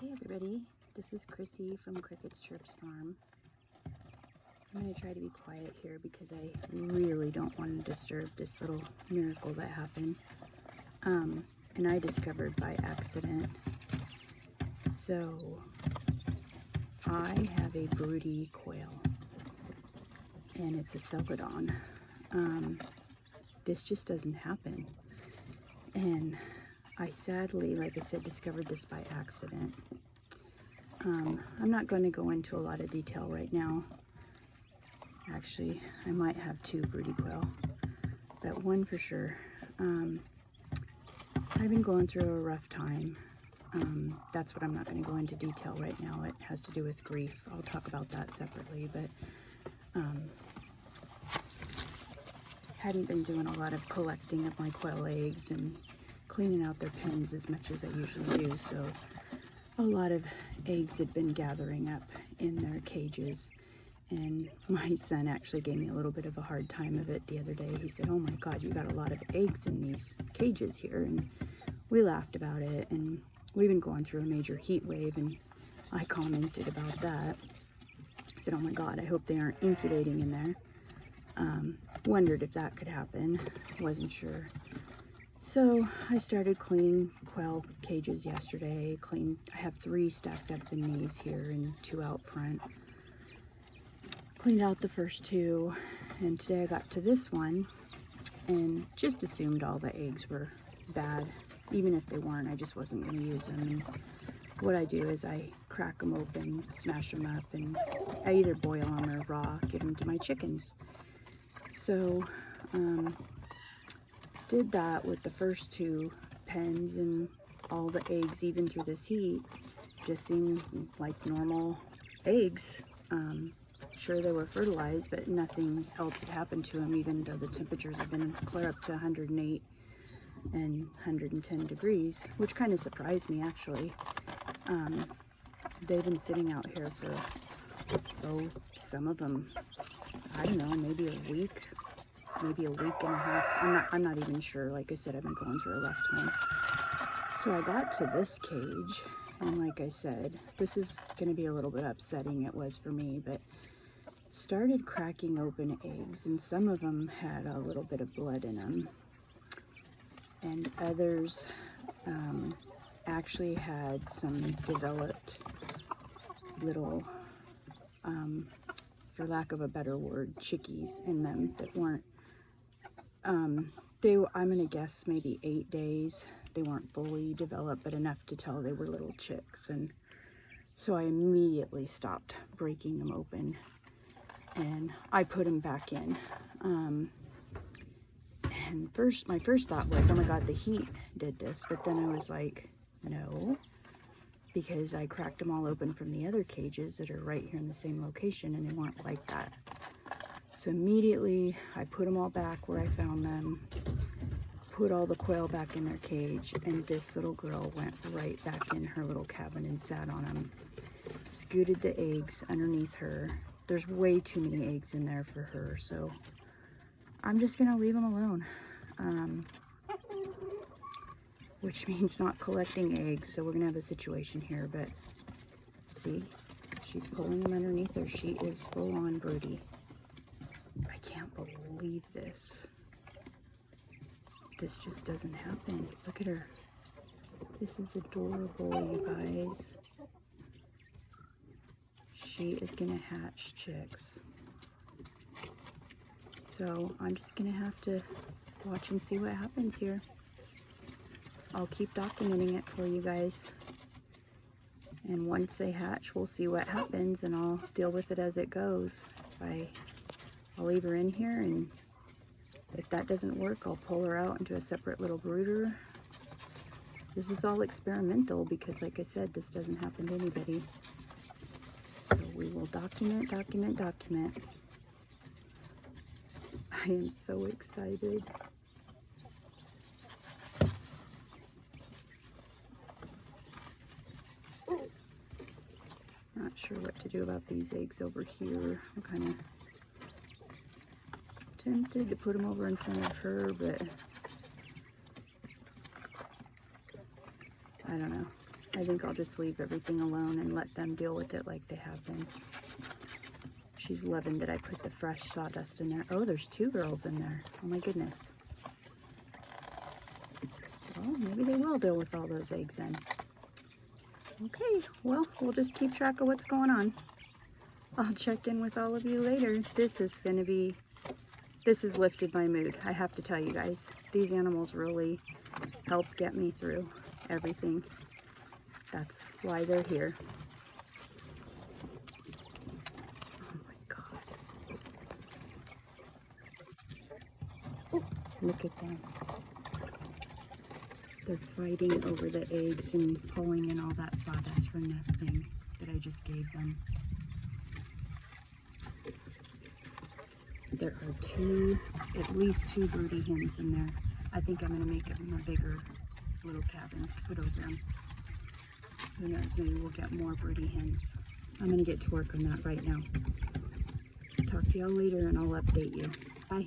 Hey everybody, this is Chrissy from Cricket's Chirps Farm. I'm going to try to be quiet here because I really don't want to disturb this little miracle that happened. And I discovered by accident. So, I have a Broody quail, and it's a Celadon. This just doesn't happen. And I sadly, like I said, discovered this by accident. I'm not going to go into a lot of detail right now. Actually, I might have two Broody quail, but one for sure. I've been going through a rough time. That's what I'm not going to go into detail right now. It has to do with grief. I'll talk about that separately, but hadn't been doing a lot of collecting of my quail eggs and cleaning out their pens as much as I usually do, so a lot of eggs had been gathering up in their cages, and my son actually gave me a little bit of a hard time of it the other day. He said, "Oh my God, you got a lot of eggs in these cages here," and we laughed about it, and we've been going through a major heat wave, and I commented about that. I said, "Oh my God, I hope they aren't incubating in there." Wondered if that could happen, wasn't sure. So I started cleaning quail cages yesterday. I have 3 stacked up in these here and 2 out front. Cleaned out the first 2, and today I got to this one and just assumed all the eggs were bad. Even if they weren't, I just wasn't going to use them. And what I do is I crack them open, smash them up, and I either boil them or raw, give them to my chickens. So, did that with the first 2 pens, and all the eggs, even through this heat, just seemed like normal eggs. Sure, they were fertilized, but nothing else had happened to them, even though the temperatures have been clear up to 108 and 110 degrees, which kind of surprised me, actually. They've been sitting out here for, some of them, I don't know, maybe a week and a half. I'm not even sure. Like I said, I've been going through a rough time. So I got to this cage, and like I said, this is going to be a little bit upsetting. It was for me, but started cracking open eggs, and some of them had a little bit of blood in them, and others actually had some developed little, for lack of a better word, chickies in them that weren't, I'm gonna guess maybe 8 days. They weren't fully developed, but enough to tell they were little chicks. And so I immediately stopped breaking them open, and I put them back in. And my first thought was, oh my God, the heat did this. But then I was like, no, because I cracked them all open from the other cages that are right here in the same location, and they weren't like that. So immediately I put them all back where I found them, put all the quail back in their cage, and this little girl went right back in her little cabin and sat on them, scooted the eggs underneath her. There's way too many eggs in there for her, so I'm just gonna leave them alone. Which means not collecting eggs, so we're gonna have a situation here, but see, she's pulling them underneath her. She is full on Broody. I can't believe this. This just doesn't happen. Look at her. This is adorable, you guys. She is gonna hatch chicks. So I'm just gonna have to watch and see what happens here. I'll keep documenting it for you guys. And once they hatch, we'll see what happens, and I'll deal with it as it goes. I'll leave her in here, and if that doesn't work, I'll pull her out into a separate little brooder. This is all experimental because, like I said, this doesn't happen to anybody. So we will document. I am so excited. Not sure what to do about these eggs over here. I'm kind of tempted to put them over in front of her, but I don't know. I I think I'll just leave everything alone and let them deal with it like they have been. She's loving that I put the fresh sawdust in there. Oh, there's 2 girls in there. Oh my goodness. Well, maybe they will deal with all those eggs then. Okay, well, we'll just keep track of what's going on. I'll check in with all of you later. This has lifted my mood. I have to tell you guys, these animals really help get me through everything. That's why they're here. Oh my God. Oh, look at them. They're fighting over the eggs and pulling in all that sawdust for nesting that I just gave them. There are at least two broody hens in there. I think I'm going to make them a bigger little cabin to put over them. Who knows, maybe we'll get more broody hens. I'm going to get to work on that right now. Talk to y'all later and I'll update you. Bye.